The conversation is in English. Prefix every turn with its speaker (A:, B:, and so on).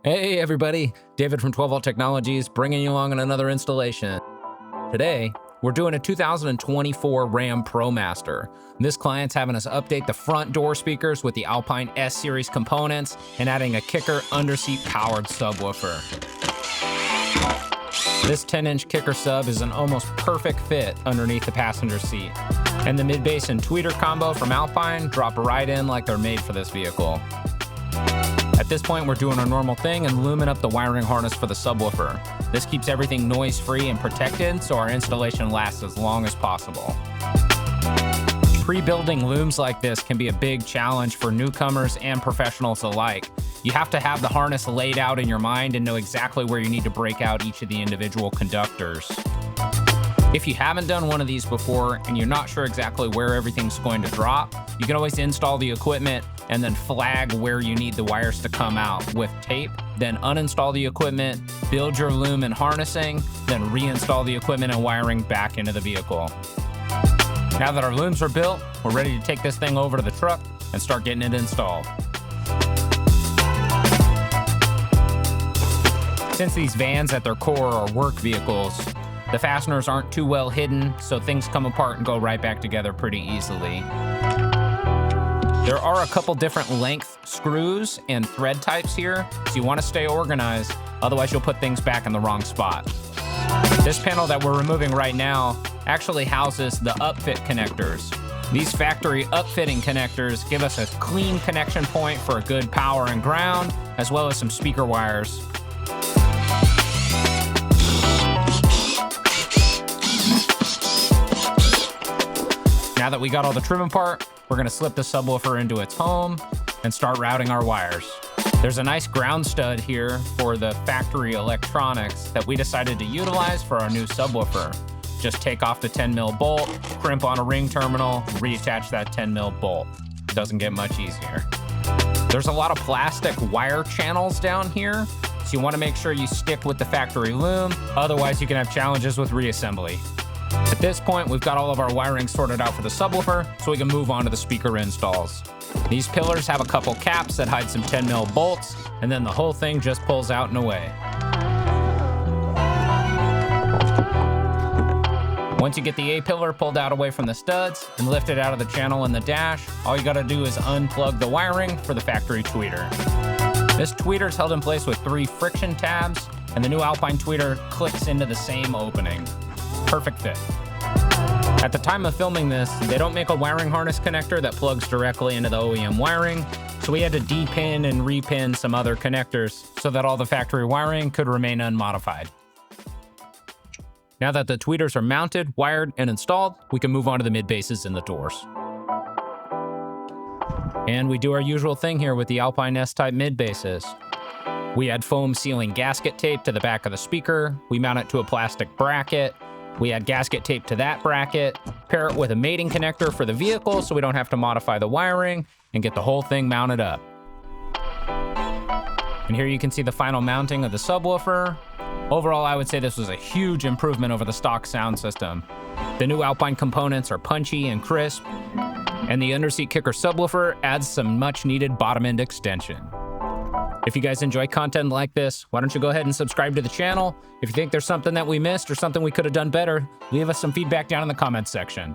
A: Hey everybody, David from 12 Volt Technologies bringing you along on another installation. Today, we're doing a 2024 RAM ProMaster. This client's having us update the front door speakers with the Alpine S series components and adding a Kicker underseat powered subwoofer. This 10-inch Kicker sub is an almost perfect fit underneath the passenger seat. And the mid-bass and tweeter combo from Alpine drop right in like they're made for this vehicle. At this point, we're doing our normal thing and looming up the wiring harness for the subwoofer. This keeps everything noise-free and protected, so our installation lasts as long as possible. Pre-building looms like this can be a big challenge for newcomers and professionals alike. You have to have the harness laid out in your mind and know exactly where you need to break out each of the individual conductors. If you haven't done one of these before and you're not sure exactly where everything's going to drop, you can always install the equipment and then flag where you need the wires to come out with tape, then uninstall the equipment, build your loom and harnessing, then reinstall the equipment and wiring back into the vehicle. Now that our looms are built, we're ready to take this thing over to the truck and start getting it installed. Since these vans at their core are work vehicles, the fasteners aren't too well hidden, so things come apart and go right back together pretty easily. There are a couple different length screws and thread types here, so you want to stay organized, otherwise you'll put things back in the wrong spot. This panel that we're removing right now actually houses the upfit connectors. These factory upfitting connectors give us a clean connection point for a good power and ground, as well as some speaker wires. Now that we got all the trim apart, we're gonna slip the subwoofer into its home and start routing our wires. There's a nice ground stud here for the factory electronics that we decided to utilize for our new subwoofer. Just take off the 10mm bolt, crimp on a ring terminal, reattach that 10mm bolt. It doesn't get much easier. There's a lot of plastic wire channels down here, so you wanna make sure you stick with the factory loom, otherwise you can have challenges with reassembly. At this point, we've got all of our wiring sorted out for the subwoofer, so we can move on to the speaker installs. These pillars have a couple caps that hide some 10mm bolts, and then the whole thing just pulls out and away. Once you get the A-pillar pulled out away from the studs and lifted out of the channel in the dash, all you gotta do is unplug the wiring for the factory tweeter. This tweeter is held in place with 3 friction tabs, and the new Alpine tweeter clicks into the same opening. Perfect fit. At the time of filming this, they don't make a wiring harness connector that plugs directly into the OEM wiring, so we had to depin and repin some other connectors so that all the factory wiring could remain unmodified. Now that the tweeters are mounted, wired, and installed, we can move on to the mid-basses and the doors. And we do our usual thing here with the Alpine S-type mid-basses. We add foam sealing gasket tape to the back of the speaker, we mount it to a plastic bracket, we add gasket tape to that bracket, pair it with a mating connector for the vehicle so we don't have to modify the wiring, and get the whole thing mounted up. And here you can see the final mounting of the subwoofer. Overall, I would say this was a huge improvement over the stock sound system. The new Alpine components are punchy and crisp, and the underseat Kicker subwoofer adds some much needed bottom end extension. If you guys enjoy content like this, why don't you go ahead and subscribe to the channel? If you think there's something that we missed or something we could have done better, leave us some feedback down in the comments section.